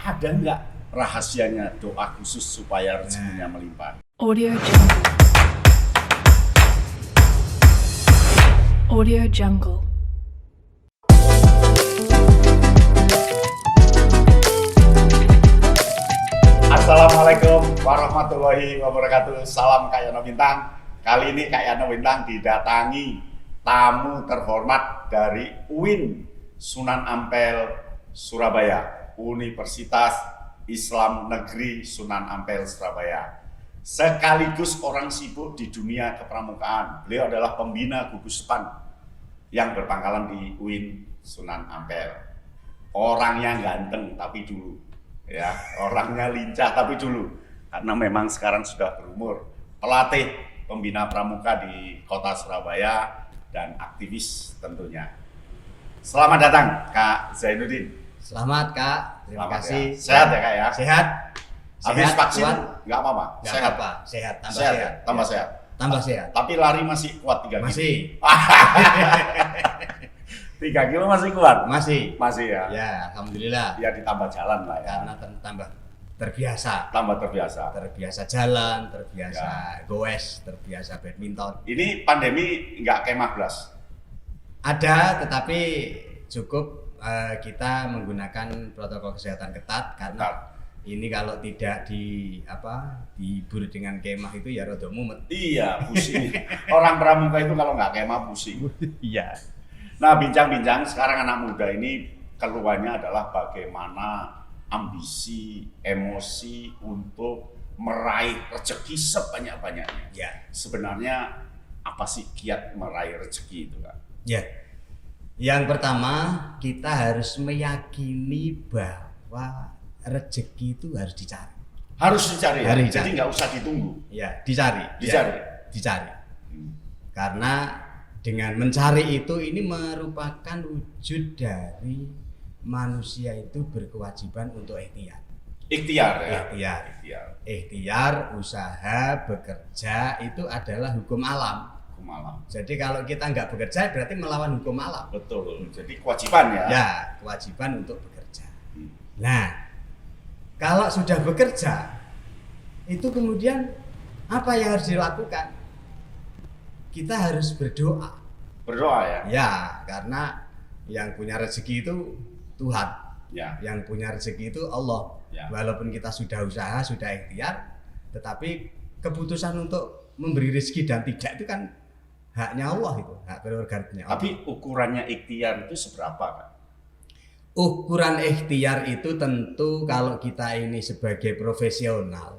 Ada nggak rahasianya doa khusus supaya rezekinya melimpah? Audio Jungle. Audio Jungle. Assalamualaikum warahmatullahi wabarakatuh. Salam Kak Yono Bintang. Kali ini Kak Yono Bintang didatangi tamu terhormat dari UIN Sunan Ampel, Surabaya, Universitas Islam Negeri Sunan Ampel, Surabaya. Sekaligus orang sibuk di dunia kepramukaan. Beliau adalah pembina gugus PAN yang berpangkalan di UIN Sunan Ampel. Orangnya ganteng tapi dulu, ya, orangnya lincah tapi dulu, karena memang sekarang sudah berumur. Pelatih pembina pramuka di kota Surabaya dan aktivis tentunya. Selamat datang Kak Zainuddin. Selamat Kak, terima kasih. Ya. Sehat ya Kak ya? Sehat. Habis Sehat, vaksin kuat. nggak apa-apa? Nggak Sehat. apa-apa, sehat, tambah Sehat. sehat. Ya? Tambah Ya. sehat. Tambah sehat. Tapi lari masih kuat 3 kilo. Masih. 3 kilo masih kuat? Masih. Masih ya? Ya, alhamdulillah. Ya ditambah jalan lah ya. Karena tambah terbiasa. Tambah terbiasa. Terbiasa jalan, terbiasa goes, terbiasa badminton. Ini pandemi nggak kemah blas? Ada, tetapi cukup kita menggunakan protokol kesehatan ketat karena ini kalau tidak dihibur dengan kemah itu ya rada mumet. Iya, pusing. Orang pramuka itu kalau nggak kemah pusing. Iya. Nah, bincang-bincang sekarang anak muda ini keluhannya adalah bagaimana ambisi, emosi untuk meraih rezeki sebanyak-banyaknya. Ya. Sebenarnya apa sih kiat meraih rezeki itu, Kak? Ya. Yang pertama, kita harus meyakini bahwa rezeki itu harus dicari. Harus dicari, ya? Harus Jadi dicari. nggak usah ditunggu. Ya, dicari. Dicari. Ya, dicari. Hmm. Karena dengan mencari itu ini merupakan wujud dari manusia itu berkewajiban untuk ikhtiar. Ikhtiar ya. Ikhtiar. Ikhtiar. Ikhtiar, usaha, bekerja itu adalah hukum alam. Hukum alam. Jadi kalau kita nggak bekerja berarti melawan hukum alam. Betul. Jadi kewajiban ya. Ya, kewajiban untuk bekerja. Hmm. Nah, kalau sudah bekerja, itu kemudian apa yang harus dilakukan? Kita harus berdoa. Berdoa ya. Ya, karena yang punya rezeki itu Tuhan. Ya. Yang punya rezeki itu Allah. Ya. Walaupun kita sudah usaha, sudah ikhtiar, tetapi keputusan untuk memberi rezeki dan tidak itu kan haknya Allah itu, hak prerogatifnya Allah. Tapi ukurannya ikhtiar itu seberapa, Kak? Ukuran ikhtiar itu tentu kalau kita ini sebagai profesional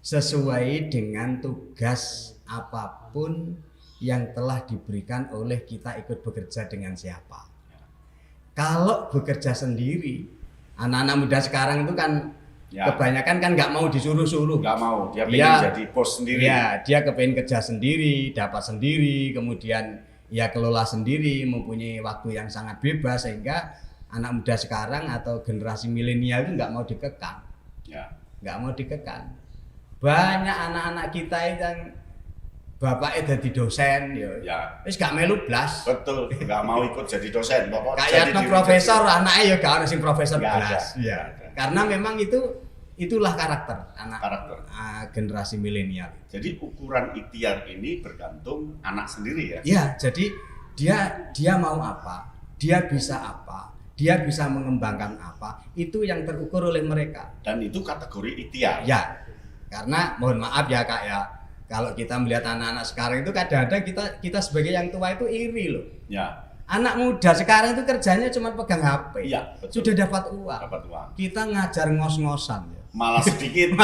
sesuai dengan tugas apapun yang telah diberikan oleh kita ikut bekerja dengan siapa. Kalau bekerja sendiri, anak-anak muda sekarang itu kan kebanyakan kan nggak mau disuruh-suruh. Nggak mau, dia pengen jadi bos sendiri. Ya, dia kepengen kerja sendiri, dapat sendiri, kemudian ya kelola sendiri, mempunyai waktu yang sangat bebas sehingga anak muda sekarang atau generasi milenial itu nggak mau dikekang. Ya. Nggak mau dikekang. Banyak anak-anak kita yang bapaknya jadi dosen, Ya. terus gak melu blas. Betul, nggak mau ikut jadi dosen. Pokok Kayak jadi profesor, anaknya ya gak ada sing profesor Nggak ada. blas. Ya. Nggak ada. Karena memang itulah karakter anak Karakter. generasi milenial. Jadi ukuran ikhtiar ini bergantung anak sendiri ya. Ya, jadi dia mau apa, dia bisa apa, dia bisa mengembangkan apa, itu yang terukur oleh mereka. Dan itu kategori ikhtiar. Ya, karena mohon maaf ya Kak ya, kalau kita melihat anak-anak sekarang itu kadang-kadang kita sebagai yang tua itu iri loh. Ya. Anak muda sekarang itu kerjanya cuma pegang HP, Iya, betul. sudah dapat uang. Dapat uang. Kita ngajar ngos-ngosan ya. Malah sedikit.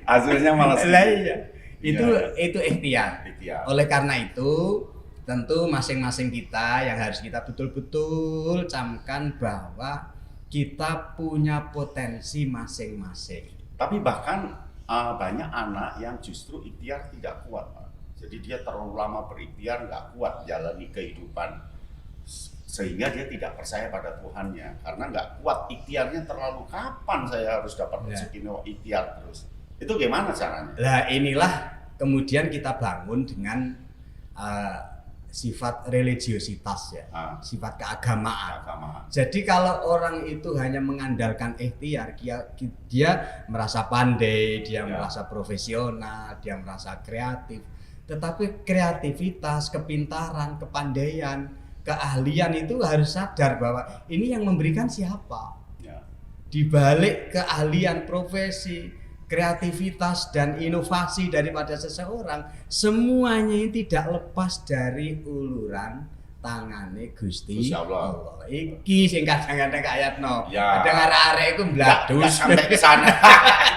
Hasilnya malah sedikit. Lah iya. Itu Iya. ikhtiar. Ikhtiar. Oleh karena itu, tentu masing-masing kita yang harus kita betul-betul camkan bahwa kita punya potensi masing-masing. Tapi bahkan banyak anak yang justru ikhtiar tidak kuat, Pak. Jadi dia terlalu lama berikhtiar, nggak kuat jalani kehidupan, sehingga dia tidak percaya pada Tuhannya karena nggak kuat ikhtiarnya. Terlalu kapan saya harus dapat rezeki ikhtiar terus? Itu gimana caranya? Nah inilah kemudian kita bangun dengan sifat religiositas ya, Ah. sifat keagamaan. Agama. Jadi kalau orang itu hanya mengandalkan ikhtiar, dia merasa pandai, dia Ya. merasa profesional, dia merasa kreatif. Tetapi kreativitas, kepintaran, kepandaian, keahlian itu harus sadar bahwa ini yang memberikan siapa. Ya. Di balik keahlian, profesi, kreativitas dan inovasi daripada seseorang, semuanya ini tidak lepas dari uluran tangane Gusti Gusti Allah. Iki sing kadang-kadang ayatno. Ya. Kadang arek-arek iku Nggak bladus. sampai ke sana.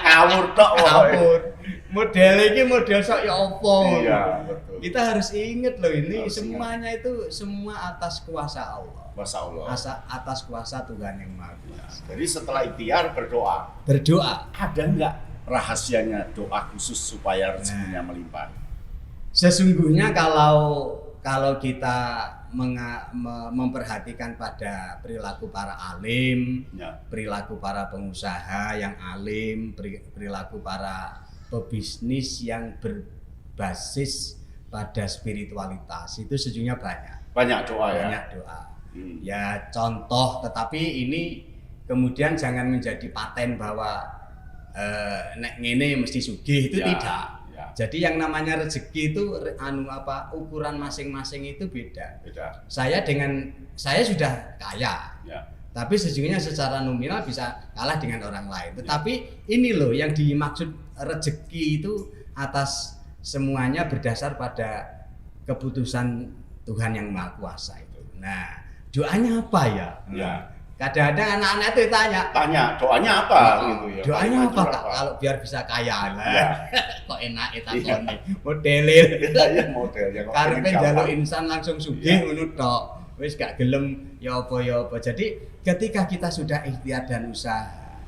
Ngawur tok. woy. Ngawur. Model iki model sok ya apa? Iya, betul. Kita harus ingat loh ini Harus semuanya itu semua atas kuasa Allah. Masya Allah. Atas kuasa Tuhan yang Maha Kuasa. Jadi setelah ikhtiar berdoa, Berdoa. ada nggak rahasianya doa khusus supaya rezekinya melimpah? Sesungguhnya kalau kita memperhatikan pada perilaku para alim, Ya. perilaku para pengusaha yang alim, perilaku para pebisnis yang berbasis pada spiritualitas, itu sejujurnya Banyak doa ya. banyak doa. Hmm. Ya contoh, tetapi ini kemudian jangan menjadi paten bahwa nek ngene mesti sugih, itu Ya, tidak. ya. Jadi yang namanya rezeki itu ukuran masing-masing itu beda. Beda. Saya sudah kaya, Ya. tapi sejujurnya secara nominal bisa kalah dengan orang lain. Tetapi ini loh yang dimaksud rezeki itu atas semuanya berdasar pada keputusan Tuhan yang Maha Kuasa itu. Nah, doanya apa ya? Ya. Kadang-kadang anak-anak itu tanya, Doanya apa gitu ya? doanya Paling apa maju Kak kalau biar bisa kaya lah? Ya. Kok enak takone modelil. Iya modelnya kok Karepe pengen njaluk gampang. insan langsung Iya. sugih ngono tok. Wis gak gelem ya apa. Jadi ketika kita sudah ikhtiar dan usaha,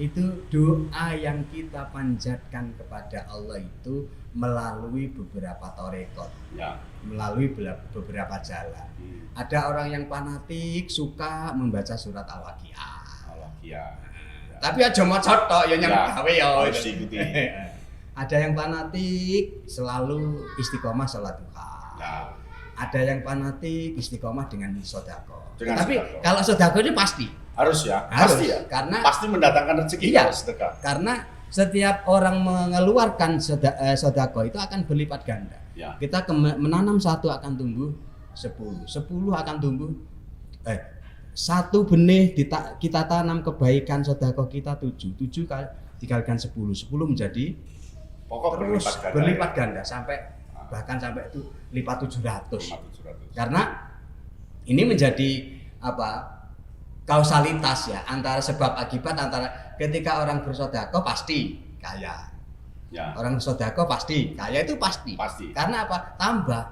itu doa yang kita panjatkan kepada Allah itu melalui beberapa torekot, Ya. melalui beberapa jalan. Hmm. Ada orang yang fanatik suka membaca surat Al-Waqiah. Allah ya. Tapi aja maca tok ya nyang Ya, gawe ya. harus diikuti. Ada yang fanatik selalu istiqomah sholat duha. Ya. Ada yang fanatik istiqomah dengan sodako. Dengan Tapi sedekah. kalau sodako ini pasti. Harus ya. Harus, Pasti ya. karena- pasti mendatangkan rezeki Iya. kalau sedekah. Karena setiap orang mengeluarkan sodako itu akan berlipat ganda. Ya. Kita menanam satu akan tumbuh 10. 10 akan tumbuh satu benih kita tanam kebaikan sodako kita 7. 7 dikalikan 10. 10 menjadi Pokok terus berlipat ganda. berlipat ganda sampai bahkan sampai itu lipat 700. 700. Karena ini menjadi kausalitas ya antara sebab akibat, antara ketika orang bersodako pasti kaya, Ya. orang sodako pasti kaya, itu pasti. Pasti. Karena apa? Tambah.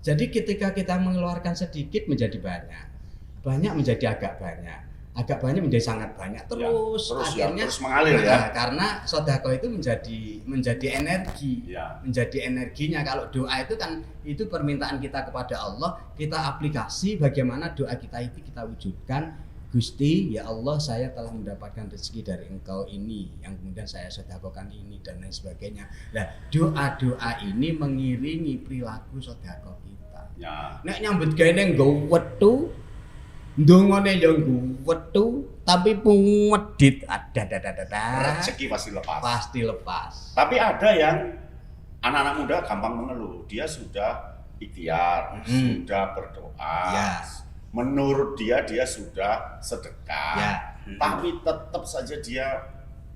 Jadi ketika kita mengeluarkan sedikit menjadi banyak menjadi agak banyak menjadi sangat banyak, terus akhirnya terus mengalir ya. Nah, karena sodako itu menjadi energi, Ya. menjadi energinya. Kalau doa itu kan itu permintaan kita kepada Allah, kita aplikasi bagaimana doa kita itu kita wujudkan. Gusti, ya Allah, saya telah mendapatkan rezeki dari Engkau ini, yang kemudian saya sodakokan ini dan lain sebagainya. Nah, doa-doa ini mengiringi perilaku sodako kita. Ya. Nek nyambut gawe nggo wetu, ndongone ya nggo wetu, tapi pungedit ada. Rezeki pasti lepas. Pasti lepas. Tapi ada yang anak-anak muda gampang mengeluh. Dia sudah ikhtiar, sudah berdoa. Ya. Menurut dia sudah sedekah. Ya. Tapi tetap saja dia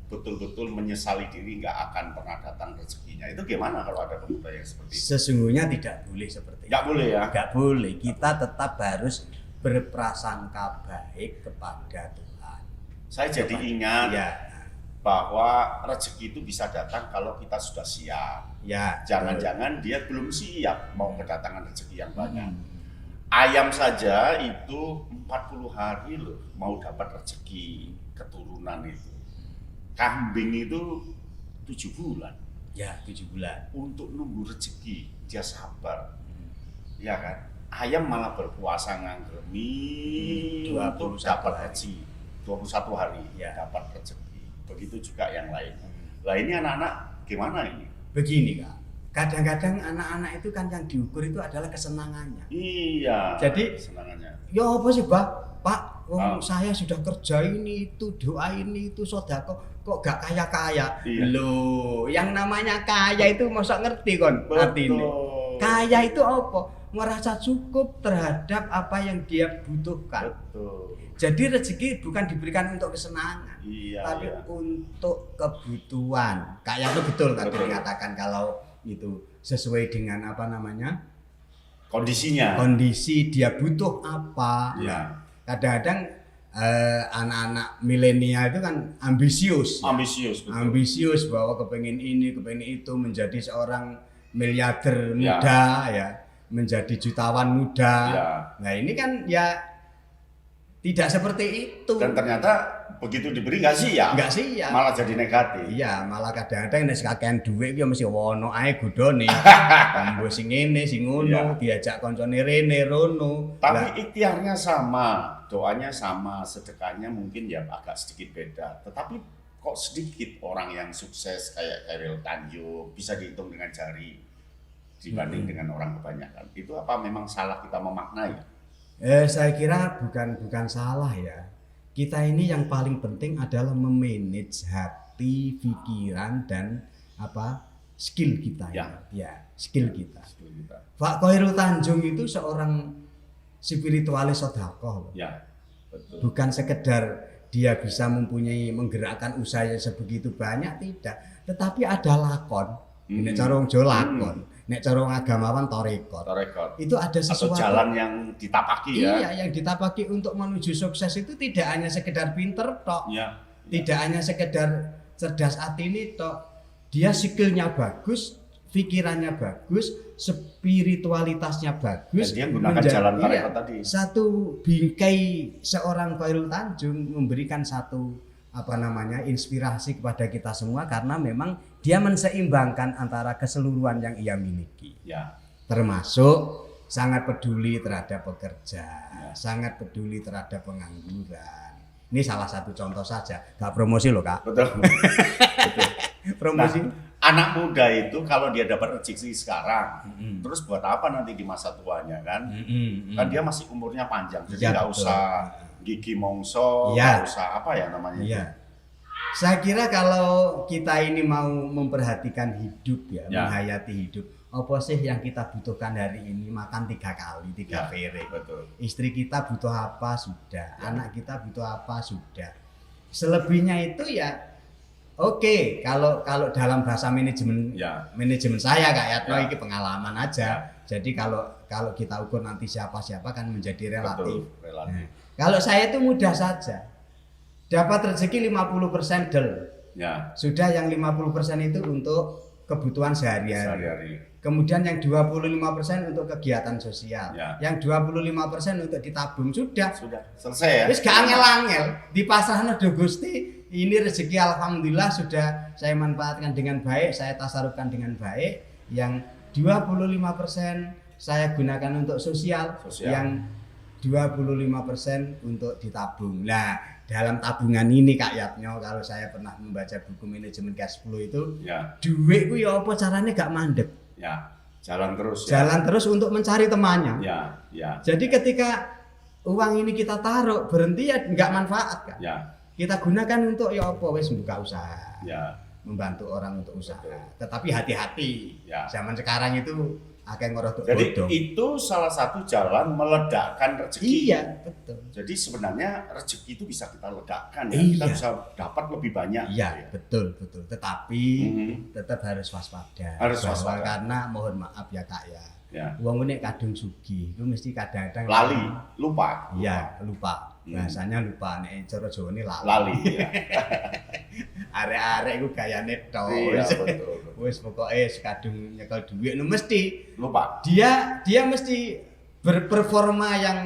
betul-betul menyesali diri nggak akan pernah datang rezekinya. Itu gimana kalau ada pemuda yang seperti itu? Sesungguhnya tidak boleh seperti Nggak boleh ya? Nggak boleh. Kita tetap harus berprasangka baik kepada Tuhan. Saya jadi ingat Ya. bahwa rezeki itu bisa datang kalau kita sudah siap. Ya. Jangan-jangan dia belum siap mau kedatangan rezeki yang banyak. Hmm. Ayam saja itu 40 hari loh mau dapat rezeki keturunan itu. Kambing itu 7 bulan Ya, 7 bulan. untuk nunggu rezeki, dia sabar. Ya kan? Ayam malah berpuasa nganggermi 21 untuk dapat hari. rezeki. 21 hari Ya. dapat rezeki. Begitu juga yang lain. Lah ini anak-anak gimana ini? Begini Kak, kadang-kadang anak-anak itu kan yang diukur itu adalah kesenangannya. Iya. Jadi senangannya. Ya apa sih, Pak? Saya sudah kerja ini itu, doa ini itu, sedekah kok gak kaya-kaya. Iya. Loh, yang namanya kaya itu masa ngerti kon artinya. Kaya itu apa? Merasa cukup terhadap apa yang dia butuhkan. Betul. Jadi rezeki bukan diberikan untuk kesenangan, Iya, tapi iya. untuk kebutuhan. Kaya itu betul tadi Betul. dikatakan kalau itu sesuai dengan apa namanya? Kondisinya. Kondisi dia butuh apa. Iya. Kadang-kadang anak-anak milenial itu kan ambisius, Ambisius, betul. ambisius bahwa kepengen ini, kepengen itu, menjadi seorang miliarder Ya. muda, ya, menjadi jutawan muda. Ya. Nah ini kan ya tidak seperti itu. Dan ternyata begitu diberi nggak siap. Enggak sih ya. Malah jadi negatif. Iya, malah kadang-kadang nek kakean dhuwit ki mesti wono ae godhone. Kambo sing ngene, sing ngono, diajak koncone rene rono. Lah, Tapi ikhtiarnya sama, doanya sama, sedekahnya mungkin ya agak sedikit beda. Tetapi kok sedikit orang yang sukses kayak Khairil Tanjung bisa dihitung dengan jari dibanding dengan orang kebanyakan. Itu apa memang salah kita memaknai? saya kira bukan salah ya. Kita ini yang paling penting adalah memanage hati, pikiran dan apa skill kita ya, skill kita. Pak Khairil Tanjung itu seorang spiritualis sedekah. Ya, betul. Bukan sekedar dia bisa menggerakkan usahanya sebegitu banyak, tidak, tetapi ada lakon. Nek cara wong Jawa lakon, nek cara wong agamawan tarekot. Itu ada sesuatu atau jalan yang ditapaki ya. Iya, yang ditapaki untuk menuju sukses itu tidak hanya sekedar pinter tok. Ya. Tidak hanya sekedar cerdas hati tok. Dia skillnya bagus, pikirannya bagus, spiritualitasnya bagus. Dan dia gunakan jalan tarekot tadi. Satu bingkai seorang Khairil Tanjung memberikan satu apa namanya inspirasi kepada kita semua karena memang dia menseimbangkan antara keseluruhan yang ia miliki. Ya. Termasuk sangat peduli terhadap pekerja, sangat peduli terhadap pengangguran. Ini salah satu contoh saja, gak promosi loh Kak. Betul. Betul. Promosi. Nah, anak muda itu kalau dia dapat rezeki sekarang, terus buat apa nanti di masa tuanya kan? Kan dia masih umurnya panjang, jadi Ya, nggak betul. usah gigi mongso, Ya. nggak usah apa ya namanya? Iya. Saya kira kalau kita ini mau memperhatikan hidup ya, Ya. menghayati hidup, apa sih yang kita butuhkan hari ini? Makan 3 kali, 3 Ya, piring. betul. Istri kita butuh apa sudah, anak kita butuh apa sudah. Selebihnya itu ya oke, kalau dalam bahasa manajemen Ya. manajemen saya Kak Yatno Ya. ini pengalaman aja. Jadi kalau kita ukur nanti siapa kan menjadi relatif. Betul, relatif. Nah, kalau saya itu mudah saja. Dapat rezeki 50% del. Ya. Sudah yang 50% itu untuk kebutuhan sehari-hari. Sehari-hari. Kemudian yang 25% untuk kegiatan sosial. Ya. Yang 25% untuk ditabung. Sudah. Sudah selesai ya. Terus gak angel-angel di pasarnya do Gusti, ini rezeki alhamdulillah sudah saya manfaatkan dengan baik, saya tasarufkan dengan baik. Yang 25% saya gunakan untuk sosial. Yang 25% untuk ditabung. Nah, dalam tabungan ini Kak Yatno, kalau saya pernah membaca buku manajemen cash flow itu, Ya. duit ku ya apa caranya gak mandek. Ya. Jalan terus. Jalan terus untuk mencari temannya. Ya. Ya. Jadi ketika uang ini kita taruh berhenti ya nggak manfaat kan. Ya. Kita gunakan untuk ya apa wes buka usaha. Ya. Membantu orang untuk usaha. Betul. Tetapi hati-hati. Ya. Zaman sekarang itu akeh ngorotok Jadi bodong. itu salah satu jalan meledakkan rezeki. Iya, betul. Jadi sebenarnya rezeki itu bisa kita ledakkan ya. Iya. Kita bisa dapat lebih banyak. Iya, gitu ya. betul. Tetapi tetap harus waspada. Harus Bahwa waspada. Karena mohon maaf ya Kak ya. Ya. Wong nek kadung sugih, itu mesti kadang-kadang Lali, lupa. Iya, lupa. Bahasanya lupa nek cara Jawane lali. Lali. Ya. Arek-arek iku gayane tok. Iya, Wis. betul. Wis pokoke sekadung nyekel duit no mesti Lupa. dia mesti berperforma yang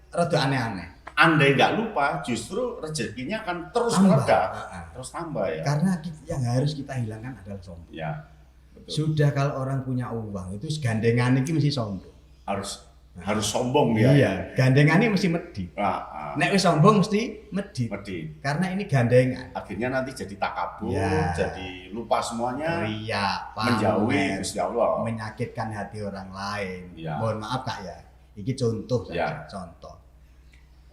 rada aneh-aneh. Andai nggak lupa, justru rezekinya akan terus Tambah. meledak, Heeh. terus tambah ya. Karena yang harus kita hilangkan adalah sombong. Ya, betul. Sudah kalau orang punya uang itu segandengan iki mesti sombong. Harus harus sombong dia. Iya, gandengannya mesti medit. Nah, Nek wis sombong mesti medit. medit. Karena ini gandengan. Akhirnya nanti jadi takabur, Ya. jadi lupa semuanya, Ria, menjauhi pamer, Gusti Allah. menyakitkan hati orang lain. Ya. Mohon maaf Kak ya. Iki contoh saja, Ya. contoh.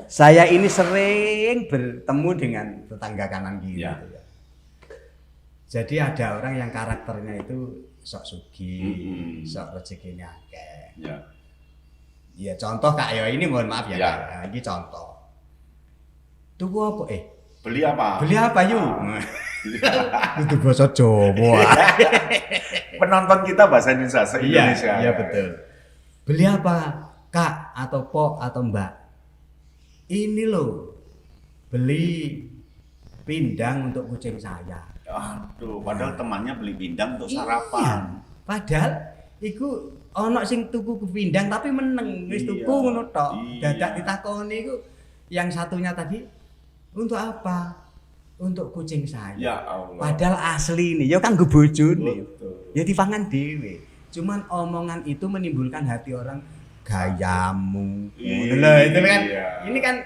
Saya ini sering bertemu dengan tetangga kanan kiri. Ya. Gitu ya. Jadi ada orang yang karakternya itu sok sugih, sok rezekinya akeh. Ya. Ya contoh Kak ya, ini mohon maaf ya, Ya. Kak. Ya, ini contoh. Tuku apa? Beli apa? Beli apa yuk? Itu bahasa Jawa. Penonton kita bahasa Indonesia, se-Indonesia. Iya betul. Beli apa? Kak atau Pok atau Mbak? Ini loh. Beli pindang untuk kucing saya. Aduh, padahal temannya beli pindang untuk Iya. sarapan. Padahal iku ono sing tuku pindang tapi meneng wis Iya. tuku ngono tok. Iya. Dadak ditakoni iku yang satunya tadi untuk apa? Untuk kucing saya. Ya Allah. Padahal asli ini ya kanggo bojone. Betul. Ya dipangan dhewe. Cuman omongan itu menimbulkan hati orang gayamu. Iya. Lah itu kan ini kan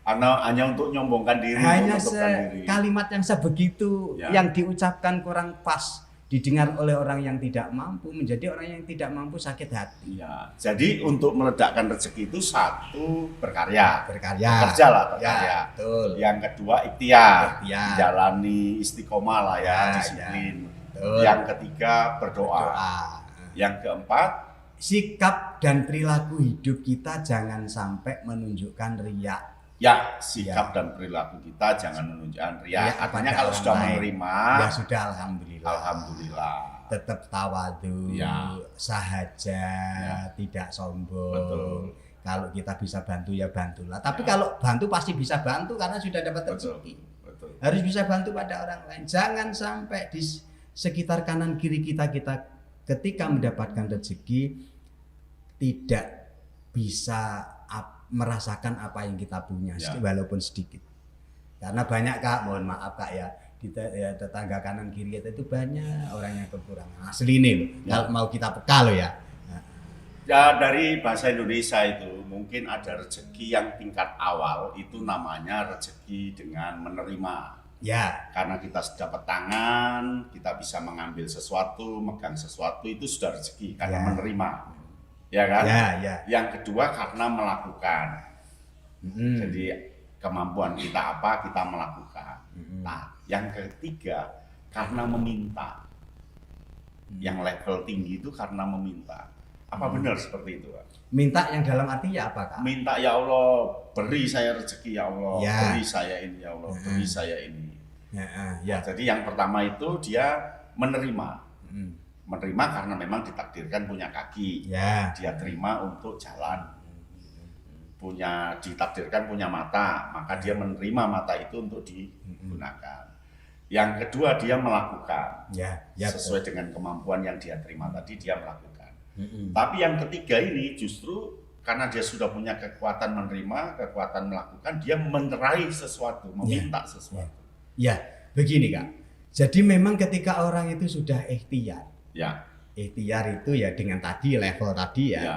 Hanya untuk nyombongkan diri, hanya untuk menentukan diri. kalimat yang sebegitu Ya. yang diucapkan kurang pas didengar oleh orang yang tidak mampu, menjadi orang yang tidak mampu sakit hati. Ya, jadi untuk meledakkan rezeki itu satu berkarya, Berkarya. kerja lah berkarya. Ya, betul. Yang kedua ikhtiar, Ikhtiar. jalani istiqomah lah ya, Ya, disiplin. betul. Yang ketiga berdoa. Doa. Yang keempat, Sikap dan perilaku hidup kita jangan sampai menunjukkan riak. ya sikap dan perilaku kita jangan menunjukkan riya. Riya Artinya kepada kalau orang sudah lain. menerima, Ya sudah alhamdulillah. alhamdulillah. Tetap tawadu, Ya. sahaja, Ya. tidak sombong. Betul. Kalau kita bisa bantu ya bantulah. Tapi Ya. kalau bantu pasti bisa bantu karena sudah dapat Betul. rezeki. Betul. Harus bisa bantu pada orang lain. Jangan sampai di sekitar kanan kiri kita ketika mendapatkan rezeki tidak bisa merasakan apa yang kita punya Ya. walaupun sedikit. Karena banyak Kak, mohon maaf Kak ya, ya, tetangga kanan kiri kita itu banyak orang yang kekurangan. Asli ini loh, Ya. kalau mau kita peka loh ya. Ya dari bahasa Indonesia itu mungkin ada rezeki yang tingkat awal itu namanya rezeki dengan menerima. Ya, Karena kita dapat tangan, kita bisa mengambil sesuatu, megang sesuatu itu sudah rezeki karena Ya. menerima. Ya kan? ya. Yang kedua karena melakukan. Mm-mm. Jadi kemampuan kita apa kita melakukan. Mm-mm. Nah, yang ketiga karena meminta. Yang level tinggi itu karena meminta. Apa benar seperti itu, Pak? Minta yang dalam arti ya apa Kak? Minta ya Allah, beri saya rezeki ya Allah, Ya. beri saya ini ya Allah, beri saya ini. Ya. Jadi yang pertama itu dia menerima. Mm. Menerima karena memang ditakdirkan punya kaki. Ya. Dia terima untuk jalan. Ditakdirkan punya mata, maka dia menerima mata itu untuk digunakan. Yang kedua dia melakukan. Ya, Sesuai dengan kemampuan yang dia terima tadi dia melakukan. Mm-mm. Tapi yang ketiga ini justru karena dia sudah punya kekuatan menerima, kekuatan melakukan, dia meraih sesuatu, meminta sesuatu. Ya, begini Kak. Jadi memang ketika orang itu sudah ikhtiar, Ya, ikhtiar itu ya dengan tadi level tadi ya. ya,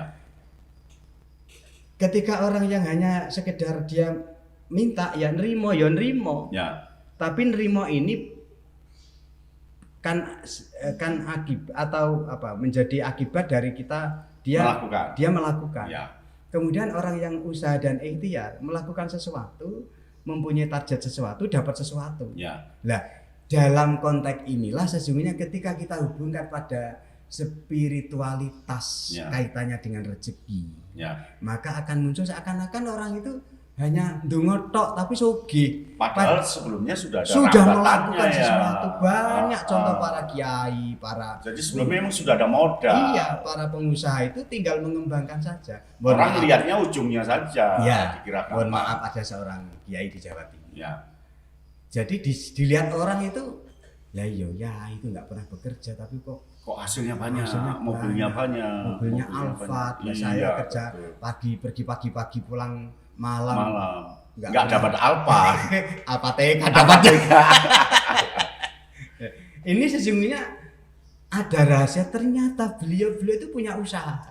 Ketika orang yang hanya sekedar dia minta ya nerimo, ya, tapi nerimo ini kan akibat atau apa menjadi akibat dari kita dia melakukan. ya, Kemudian orang yang usaha dan ikhtiar melakukan sesuatu, mempunyai target sesuatu, dapat sesuatu. ya, Lah, dalam konteks inilah sesungguhnya ketika kita hubungkan pada spiritualitas Ya. kaitannya dengan rezeki, ya. maka akan muncul seakan-akan orang itu hanya ndonga tok tapi sugih. Padahal sebelumnya sudah ada Sudah rambatannya melakukan ya. sesuatu. Banyak contoh Ah. para kiai, para Jadi sebelumnya memang sudah ada modal. iya, para pengusaha itu tinggal mengembangkan saja. Orang lihatnya ujungnya saja. Ya, Dikira mohon gampang. maaf ada seorang kiai di Jawa Timur. Ya, Jadi dilihat orang itu, lah iya ya itu nggak pernah bekerja tapi kok kok hasilnya banyak, Hasilnya mobilnya banyak, mobilnya Alphard. Nah, saya Iya, kerja betul. pergi pagi pulang malam. Nggak Nggak dapat Alphard. Apa TK dapat juga. Ini sesungguhnya ada rahasia, ternyata beliau itu punya usaha.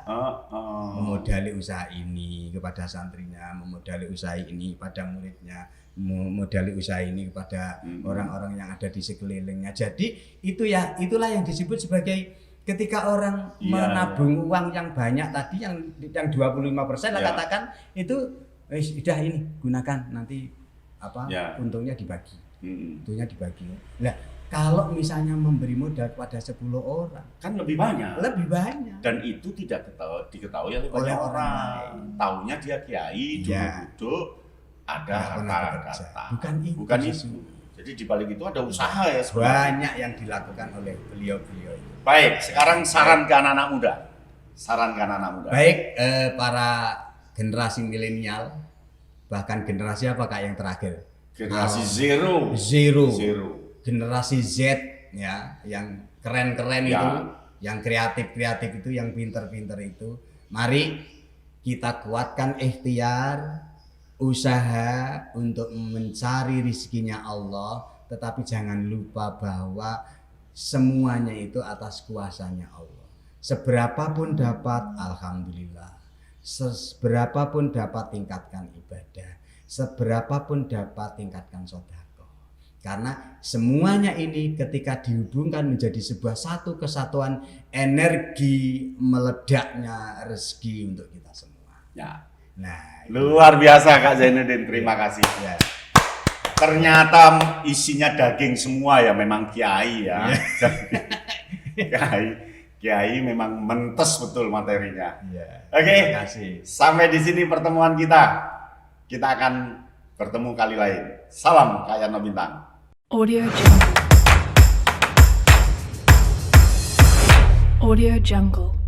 Memodali usaha ini kepada santrinya, memodali usaha ini pada muridnya, memodali usaha ini kepada orang-orang yang ada di sekelilingnya. Jadi itulah yang disebut sebagai ketika orang menabung uang yang banyak tadi, yang 25% lah katakan, itu sudah ini gunakan nanti untungnya dibagi. Untungnya dibagi. Nah, kalau misalnya memberi modal kepada 10 orang kan lebih banyak. Dan itu tidak diketahui oleh banyak orang. Taunya dia kiai, duduk ada harta. Bukan itu. Jadi di balik itu ada usaha ya sebenarnya. Banyak yang dilakukan oleh beliau-beliau itu. Baik, sekarang saran ke anak-anak muda. Baik, para generasi milenial, bahkan generasi apa Kak yang terakhir? Generasi zero. Generasi Z ya, yang keren-keren itu, yang kreatif-kreatif itu, yang pinter-pinter itu. Mari kita kuatkan ikhtiar, usaha untuk mencari rizkinya Allah, tetapi jangan lupa bahwa semuanya itu atas kuasanya Allah. Seberapapun dapat, alhamdulillah. Seberapapun dapat, tingkatkan ibadah. Seberapapun dapat, tingkatkan sedekah. Karena semuanya ini ketika dihubungkan menjadi sebuah satu kesatuan, energi meledaknya rezeki untuk kita semua. Ya. Nah, luar biasa Kak Zainuddin, terima kasih. Ya. Ternyata isinya daging semua ya, memang kiai ya. Kiai memang mentes betul materinya. Ya. Oke. Terima kasih. Sampai di sini pertemuan kita. Kita akan bertemu kali lain. Salam Kak Yano Bintang. Audio Jungle. Audio Jungle.